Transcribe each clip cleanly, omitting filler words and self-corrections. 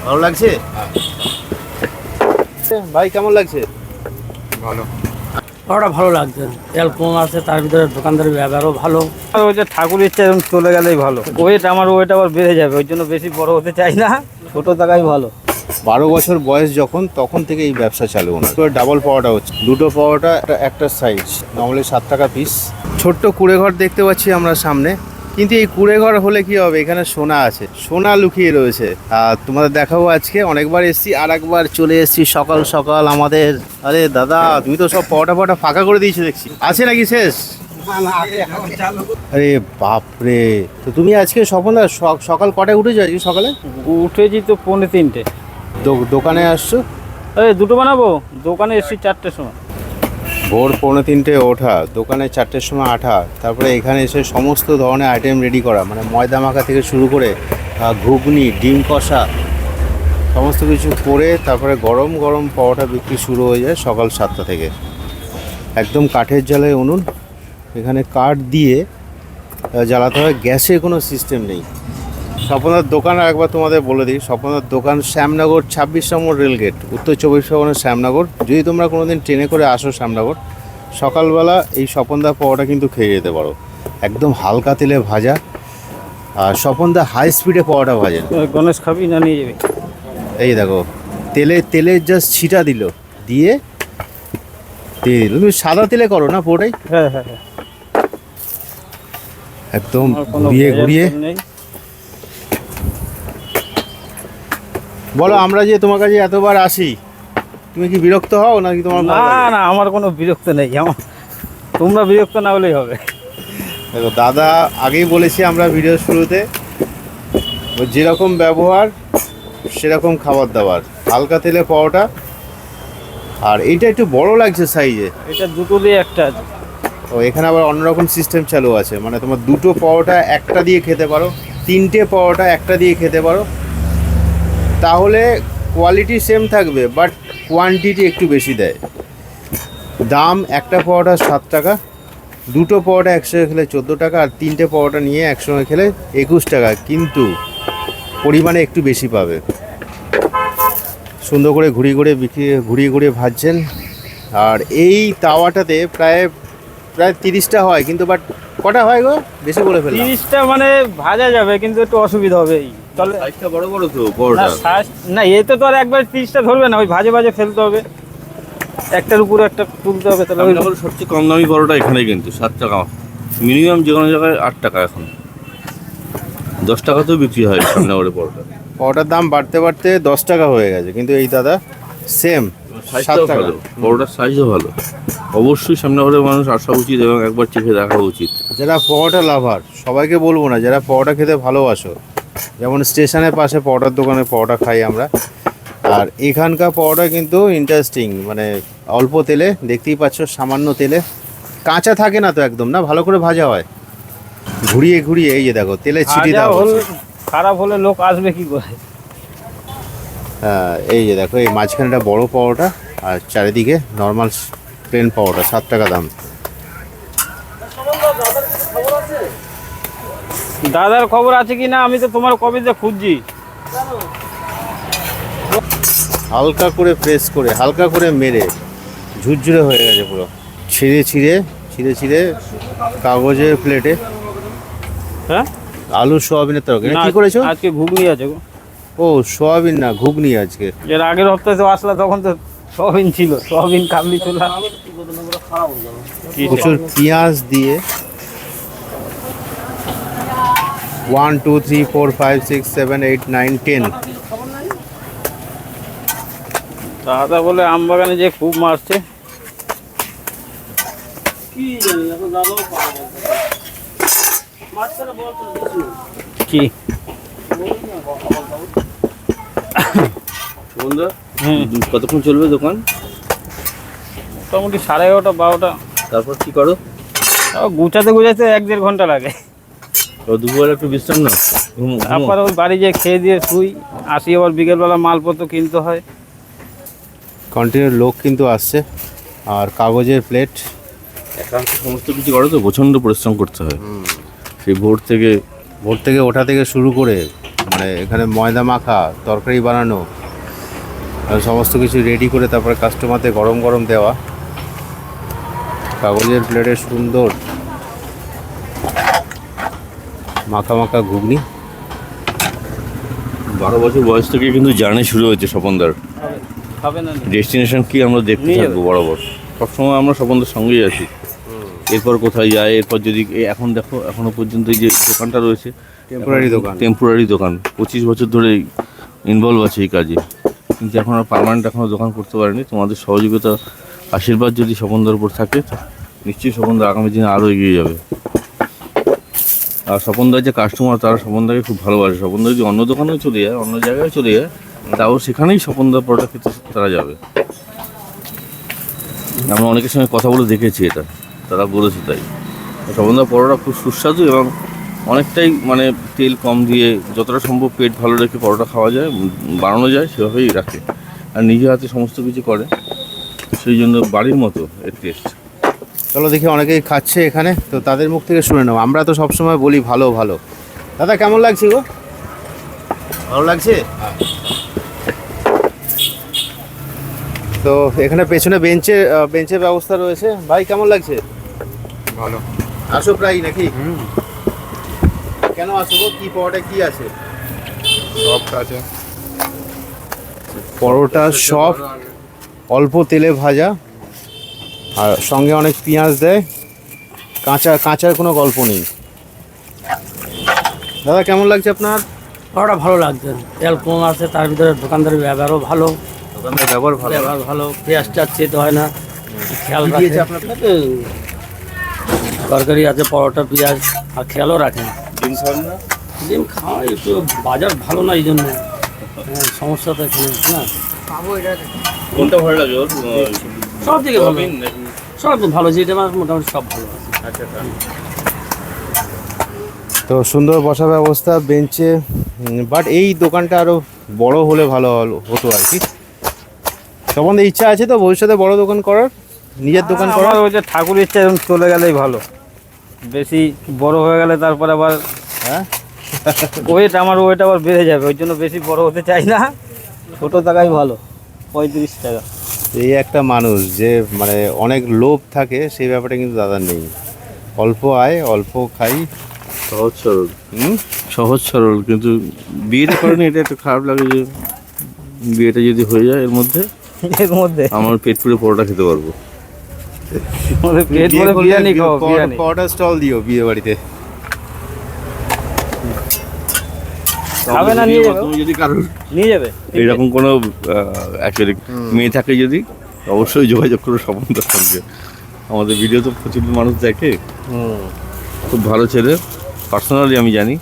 ভালো লাগছে ভাই? কেমন লাগছে? ভালো। ওটা ভালো লাগছে, তেল কম আছে, তার ভিতরে দোকানদারের ব্যবহারও ভালো। ওই যে ঠাকুর ইচ্ছে এখন চলে গেলেই ভালো। ওয়েট আবার বেড়ে যাবে, ওই জন্য বেশি বড় হতে চাই না, ছোট থাকাই ভালো। 12 বছর বয়স যখন, তখন থেকে এই ব্যবসা চালু ওনার। ডাবল পাওয়াটা হচ্ছে, দুটো পাওয়াটা একটা সাইজ, নর্মালি 7 টাকা পিস। ছোট্ট কুঁড়েঘর দেখতে পাচ্ছি আমরা সামনে, কিন্তু এই কুঁড়েঘর হলে কি হবে, এখানে সোনা আছে, সোনা লুকিয়ে রয়েছে। আর তোমাদের দেখাবো আজকে, অনেকবার এসছি, আর একবার চলে এসছি সকাল সকাল আমাদের। আরে দাদা, তুমি তো সব পাওয়াটা ফাঁকা করে দিয়েছো দেখছি, আছে নাকি শেষ? আরে বাপরে, তো তুমি আজকে স্বপনদা সকাল কটায় উঠেছো আজকে? সকালে উঠেছি তো 2:45। দোকানে আসছো? এই দুটো বানাবো, দোকানে এসছি 4টের সময়। ভোর 2:45 ওঠা, দোকানে 4টের সময় আঠা, তারপরে এখানে এসে সমস্ত ধরনের আইটেম রেডি করা, মানে ময়দা মাখা থেকে শুরু করে ঘুগনি, ডিম কষা, সমস্ত কিছু করে তারপরে গরম গরম পাওয়াটা বিক্রি শুরু হয়ে যায় সকাল 7টা থেকে। একদম কাঠের জ্বালায় উনুন, এখানে কাঠ দিয়ে জ্বালাতে হয়, গ্যাসের কোনো সিস্টেম নেই। স্বপনদার দোকান একবার তোমাদের বলে দিই, স্বপনদার দোকান শ্যামনগর 26 নম্বর রেলগেট, উত্তর 24 পরগনার শ্যামনগর। যদি তোমরা কোনোদিন ট্রেনে করে আসো শ্যামনগর, সকালবেলা এই স্বপনদার পাওয়াটা কিন্তু খেয়ে যেতে পারো। একদম হালকা তেলে ভাজা, আর স্বপনদা হাই স্পিডে পাওয়াটা ভাজেন। গণেশ খাবি না নিয়ে যাবে? এই দেখো, তেলের জাস্ট ছিটা দিল, দিয়ে তুমি সাদা তেলে করো না পুরোটাই? হ্যাঁ হ্যাঁ হ্যাঁ, একদম ঘুরিয়ে বলো। আমরা যে তোমার কাছে এতবার আসি, তুমি কি বিরক্ত হও নাকি? তোমার না না, আমার কোনো বিরক্ত নেই, তোমরা বিরক্ত না হলেই হবে। দেখো দাদা, আগেই বলেছি আমরা ভিডিও শুরুতে, যেরকম ব্যবহার সেরকম খাবার দাবার, হালকা তেলে পাওয়াটা। আর এইটা একটু বড় লাগছে সাইজে, এটা দুটো দিয়ে একটা আছে। ও এখানে আবার অন্যরকম সিস্টেম চালু আছে, মানে তোমার দুটো পাওয়াটা একটা দিয়ে খেতে পারো, 3টে পাওয়াটা একটা দিয়ে খেতে পারো, তাহলে কোয়ালিটি সেম থাকবে, বাট কোয়ান্টিটি একটু বেশি দেয়। দাম একটা পাওয়াটা 7 টাকা, দুটো পাওয়াটা একসঙ্গে খেলে 14 টাকা, আর 3টে পাওয়াটা নিয়ে একসঙ্গে খেলে 21 টাকা, কিন্তু পরিমাণে একটু বেশি পাবে। সুন্দর করে ঘুরিয়ে ভাজছেন। আর এই তাওয়াটাতে প্রায় 30টা হয়, কিন্তু বাট কটা হয় গো? বেশি বলে ফেললাম। 30টা মানে ভাজা যাবে, কিন্তু একটু অসুবিধা হবে। তাহলে সাইজটা বড় তো বড়টা না, এতে তো আর একবার 30টা ধরবে না, ওই ভাজে ফেলতে হবে, একটার উপর একটা তুলতে হবে। তাহলে সবচেয়ে কম দামি পরোটা এখানে কিন্তু 7 টাকা মিনিমাম, যে কোনো জায়গায় 8 টাকা, এখন 10 টাকাতেও বিক্রি হয় শ্যামনগরের পরোটা। পরোটার দাম বাড়তে 10 টাকা হয়ে গেছে, কিন্তু এই দাদা সেম 7 টাকা। ভালো, পরোটার সাইজও ভালো। অবশ্যই শ্যামনগরের মানুষ আসা উচিত এবং একবার চেখে দেখা উচিত। যারা পরোটা লাভার, সবাইকে বলবো না, যারা পরোটা খেতে ভালোবাসো, যেমন স্টেশনের পাশে পরোটার দোকানে পরোটা খাই আমরা। আর এখানকার পরোটা কিন্তু ইন্টারেস্টিং, মানে অল্প তেলে, দেখতেই পাচ্ছ সামান্য তেলে, কাঁচা থাকে না তো একদম, না ভালো করে ভাজা হয়, ঘুরিয়ে এই যে দেখো তেলে ছিটিয়ে দেওয়া হচ্ছে। খারাপ হলে লোক আসবে কি করে? হ্যাঁ, এই যে দেখো, এই মাঝখানেটা বড় পরোটা, আর চারিদিকে নর্মাল প্লেন পরোটা, 7 টাকা দাম। দাদার খবর আছে কি না? আমি তো তোমার কবে যে খুঁজছি। হালকা করে প্রেস করে, হালকা করে মেরে, ঝুরঝুরে হয়ে গেছে পুরো। ছিঁড়ে কাগজের প্লেটে। হ্যাঁ, আলু সোয়াবিনের তরকারি কি করেছো আজকে? ঘুগনি আছে গো। ও সোয়াবিন না, ঘুগনি আজকে। এর আগের সপ্তাহে তো আসলা, তখন তো সোয়াবিন ছিল, সোয়াবিন কাবলি ছোলা। প্রচুর পেঁয়াজ দিয়ে 1 2 3 4 5 6 7 8 9 10। দাদা বলে আম বাগানে যে খুব মারছে। কি কতক্ষণ চলবে দোকান? মোটামুটি 11:30 12টা। তারপর কি করো? গুছাতে 1-1.5 ঘন্টা লাগে। দুপুরে একটু বিশ্রাম না, তারপরে ওই বাড়ি যেয়ে খেয়ে দিয়ে শুই, আসি আবার বিকেলবেলা মালপত্র কিনতে হয়। কন্টিনিউ লোক কিন্তু আসছে, আর কাগজের প্লেট, একান্ত সমস্ত কিছু করো তো প্রচণ্ড পরিশ্রম করতে হয়। সেই ভোর থেকে ওঠা থেকে শুরু করে মানে এখানে ময়দা মাখা, তরকারি বানানো, আর সমস্ত কিছু রেডি করে তারপরে কাস্টমারদের গরম গরম দেওয়া। কাগজের প্লেটে সুন্দর মাখা মাখা ঘুগনি। 12 বছর বয়স থেকে কিন্তু জার্নি শুরু হয়েছে স্বপনদার। খাবে না ডেস্টিনেশন কি আমরা দেখতে নিয়ে থাকবো বরাবর, সবসময় আমরা স্বপনদার সঙ্গেই আছি। এরপর কোথায় যায়, এরপর যদি এখন দেখো এখনো পর্যন্ত এই যে দোকানটা রয়েছে টেম্পোরারি দোকান। টেম্পোরারি দোকান, 25 বছর ধরে ইনভলভ আছে এই কাজে, কিন্তু এখন আর পার্মানেন্ট এখনও দোকান করতে পারেনি। তোমাদের সহযোগিতা, আশীর্বাদ যদি স্বপনদার উপর থাকে, নিশ্চয়ই স্বপনদা আগামী দিনে আরও এগিয়ে যাবে। আর স্বপনদার যে কাস্টমার, তারা স্বপনদাকে খুব ভালোবাসে। স্বপনদা যদি অন্য দোকানেও চলে যায়, অন্য জায়গায় চলে যায়, তাও সেখানেই স্বপনদার পরোটা খেতে তারা যাবে। আমরা অনেকের সঙ্গে কথা বলে দেখেছি এটা, তারা বলেছে তাই। স্বপনদার পরোটা খুব সুস্বাদু এবং অনেকটাই মানে তেল কম দিয়ে যতটা সম্ভব পেট ভালো রেখে পরোটা খাওয়া যায়, বানানো যায়, সেভাবেই রাখে। আর নিজে হাতে সমস্ত কিছু করে, সেই জন্য বাড়ির মতো এর টেস্ট। চলো দেখি, অনেকেই খাচ্ছে এখানে, তো তাদের মুখ থেকে শুনে নাও। আমরা তো সবসময় বলি ভালো ভালো। দাদা কেমন লাগছে গো? ভালো লাগছে? তো এখানে পেছনে বেঞ্চের ব্যবস্থা রয়েছে। ভাই কেমন লাগছে? ভালো। আসো প্রায় নাকি? কেন আসো গো? কি পরোটা কি আছে? সব আছে। পরোটা সফট, অল্প তেলে ভাজা, আর সঙ্গে অনেক পেঁয়াজ দেয়। কাঁচার কোনো গল্প নেই। দাদা কেমন লাগছে আপনার? পরোটা ভালো লাগছে, তেল কম আছে, তার ভিতরে দোকানদারের ব্যবহারও ভালো, দোকানের ব্যবহার ভালো। ব্যবহার ভালো, পেঁয়াজটা চেতে হয় না, খেয়াল কি রাখে। দিয়েছে আপনার? তরকারি আছে, পরোটা, পেঁয়াজ, আর খেয়ালও রাখেন। ডিম খাবেন না? ডিম খাওয়া একটু বাজার ভালো না, এই জন্য সমস্যা তো এখানে না। কোনটা ভালো লাগে ওর? সব দিকে ভালো, সয়াবিন নাকি? সব ভালো, যেটা আমার মোটামুটি সব ভালো আছে। আচ্ছা আচ্ছা। তো সুন্দর বসা ব্যবস্থা বেঞ্চে, বাট এই দোকানটা আরো বড় হলে ভালো হতো আর কি। তোমাদের ইচ্ছা আছে তো ভবিষ্যতে বড় দোকান করার, নিজের দোকান করার? আমার ওই যে ঠাকুর ইচ্ছা, এরকম চলে গেলেই ভালো। বেশি বড় হয়ে গেলে তারপর আবার হ্যাঁ, ওয়েট আবার বেড়ে যাবে, ওই জন্য বেশি বড় হতে চাই না, ছোট টাকাই ভালো। 35 টাকা। এই একটা মানুষ যে মানে অনেক লোভ থাকে, সেই ব্যাপারটা কিন্তু দাদার নেই। অল্প আয়, অল্প খাই। সহজ সরল, সহজ সরল। কিন্তু বিয়েটা করেনি, এটা একটু খারাপ লাগে যে বিয়েটা যদি হয়ে যায় এর মধ্যে এর মধ্যে আমার পেট পুরে পরোটা খেতে পারবো। পেট ভরে বিরিয়ানি খাও, বিরিয়ানি। পরোটা স্টল দিও বিয়ে বাড়িতে। খাবে না, নিয়ে যাবে। তুমি যদি কারোর নিয়ে যাবে এরকম কোনো অ্যাকচুয়ালি মেয়ে থাকে, যদি অবশ্যই যোগাযোগ করো স্বপনদার সঙ্গে। আমাদের ভিডিও তো প্রচুর মানুষ দেখে, খুব ভালো ছেলে, পার্সোনালি আমি জানি।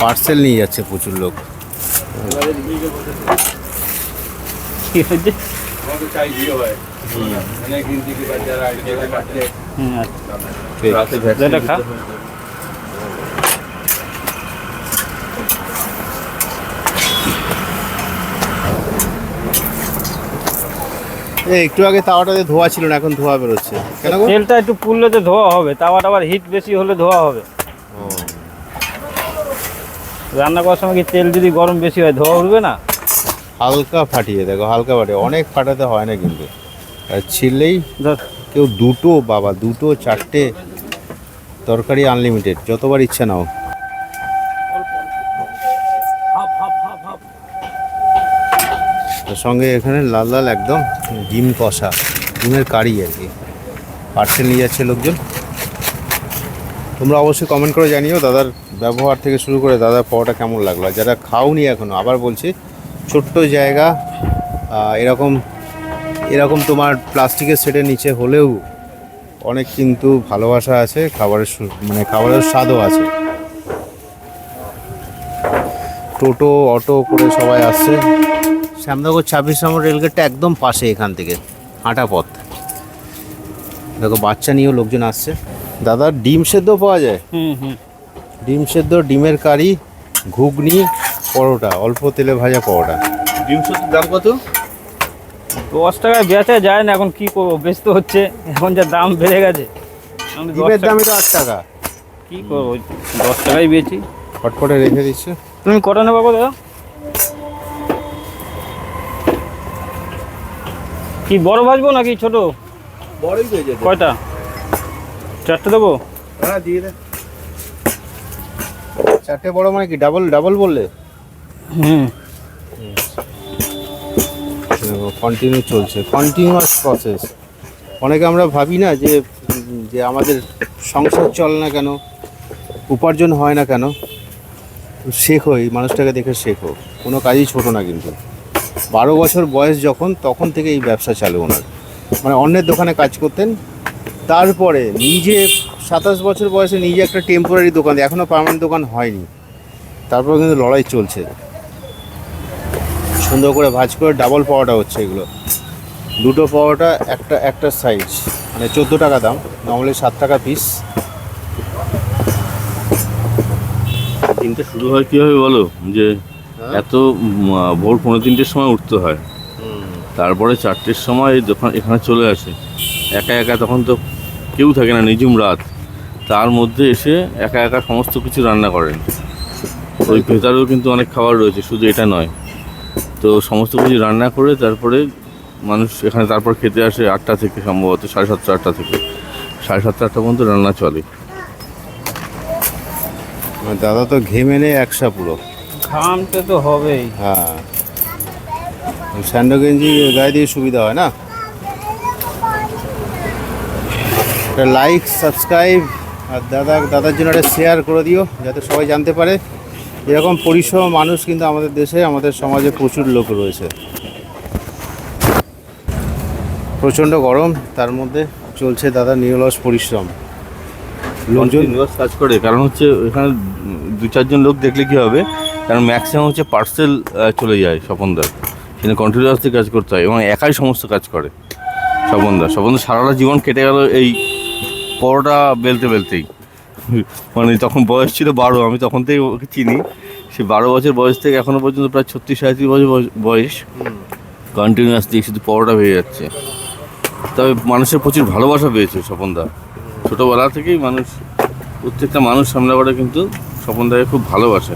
পার্সেল নিয়ে যাচ্ছে প্রচুর লোক। কি হয়েছে? রাতে এটা খা। একটু আগে তাওয়াটাতে ধোয়া ছিল না, এখন ধোয়া বেরোচ্ছে কেন গো? তেলটা একটু পুড়লে তো ধোয়া হবে, তাওয়াটা আবার হিট বেশি হলে ধোয়া হবে। রান্না করার সময় কি তেল যদি গরম বেশি হয়, ধোয়া উঠবে না? হালকা ফাটিয়ে দেখো, হালকা ফাটিয়ে, অনেক ফাটাতে হয় না কিন্তু। আর ছিললেই ধর, কেউ দুটো, বাবা দুটো, চারটে তরকারি আনলিমিটেড, যতবার ইচ্ছা নাও। Half half half half. তার সঙ্গে এখানে লাল লাল একদম ডিম কষা, ডিমের কারি আর কি। পার্সেল নিয়ে যাচ্ছে লোকজন। তোমরা অবশ্যই কমেন্ট করে জানিও দাদার ব্যবহার থেকে শুরু করে দাদার পরোটা কেমন লাগলো। আর যারা খাওনি এখনও, আবার বলছি, ছোট্ট জায়গা, এরকম তোমার প্লাস্টিকের সেটের নিচে হলেও অনেক কিন্তু ভালোবাসা আছে, খাবারের স্বাদও আছে। টোটো অটো করে সবাই আসছে। শ্যামনগর 26 নম্বর রেলগেটটা একদম পাশে, এখান থেকে হাঁটা পথ। দেখো বাচ্চা নিয়েও লোকজন আসছে। দাদার ডিম সেদ্ধ পাওয়া যায়, ডিম সেদ্ধ, ডিমের কারি, ঘুগনি, পরোটা, অল্প তেলে ভাজা পরোটা। ডিম সত্যি দাম কত? 10 টাকায় বেচা যায় না, এখন কি করবো, বেচতে হচ্ছে, এখন যা দাম বেড়ে গেছে। ডিমের দামই তো 8 টাকা। কি করবো, 10 টাকাই বেচি। ফটফটে রেখে দিচ্ছে। তুমি কটা নেবো গো দাদা? কি বড় ভাজবো নাকি ছোট? বড়ই হয়ে যেত। কয়টা? 4টে দেবো? হ্যাঁ দিয়ে দে। 4টে বড় মানে কি ডাবল বললে? হুম। কন্টিনিউ চলছে, কন্টিনিউয়াস প্রসেস। অনেকে আমরা ভাবি না যে যে আমাদের সংসার চলে না কেন, উপার্জন হয় না কেন। শেখো, এই মানুষটাকে দেখে শেখো, কোনো কাজই ছোট না কিন্তু। 12 বছর বয়স যখন, তখন থেকে এই ব্যবসা চালু ওনার। মানে অন্যের দোকানে কাজ করতেন, তারপরে নিজে 27 বছর বয়সে নিজে একটা টেম্পোরারি দোকান, এখনও পার্মানেন্ট দোকান হয়নি, তারপর কিন্তু লড়াই চলছে। সুন্দর করে ভাজ করে ডাবল পাওয়াটা হচ্ছে এগুলো। 2টো পাওয়াটা একটা সাইজ, মানে 14 টাকা দাম, নর্মালি 7 টাকা পিস। দিনটা শুরু হয় কীভাবে বলো, যে এত ভোর 3:45-র সময় উঠতে হয়, তারপরে 4টের সময় দোকান এখানে চলে আসে একা একা। তখন তো কেউ থাকে না, নিঝুম রাত, তার মধ্যে এসে একা একা সমস্ত কিছু রান্না করেন। ওই ভেতরেও কিন্তু অনেক খাবার রয়েছে, শুধু এটা নয়। তো সমস্ত কিছু রান্না করে তারপরে মানুষ এখানে তারপর খেতে আসে 8টা থেকে, সম্ভবত 7:30 8টা থেকে 7:30 8টা পর্যন্ত রান্না চলে। দাদা তো ঘেমে নেই একসা পুরো। ঘামতে তো হবেই। হ্যাঁ, স্যান্ডো গেঞ্জি গায়ে দিয়ে সুবিধা হয় না। একটা লাইক, সাবস্ক্রাইব আর দাদার জন্য একটা শেয়ার করে দিও, যাতে সবাই জানতে পারে এরকম পরিশ্রম মানুষ কিন্তু আমাদের দেশে, আমাদের সমাজে প্রচুর লোক রয়েছে। প্রচণ্ড গরম, তার মধ্যে চলছে দাদা নিরলস পরিশ্রম। লোকজন নিবাস কাজ করে, কারণ হচ্ছে এখানে 2-4 জন লোক দেখলে কী হবে, কারণ ম্যাক্সিমাম হচ্ছে পার্সেল চলে যায় স্বপনদার, সেখানে কন্টিনিউয়াসলি কাজ করতে হয় এবং একাই সমস্ত কাজ করে স্বপনদার সারাটা জীবন কেটে গেল এই পরোটা বেলতেই। মানে তখন বয়স ছিল 12, আমি তখন থেকে ওকে চিনি। সে 12 বছর বয়স থেকে এখনও পর্যন্ত প্রায় 36-37 বছর বয়স কন্টিনিউয়াসলি শুধু পরোটা ভেজে যাচ্ছে। তবে মানুষের প্রচুর ভালোবাসা পেয়েছে স্বপনদা, ছোটোবেলা থেকেই মানুষ, প্রত্যেকটা মানুষ সামনে করে কিন্তু স্বপনদাকে খুব ভালোবাসে।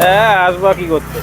হ্যাঁ, আসবা কি করতে?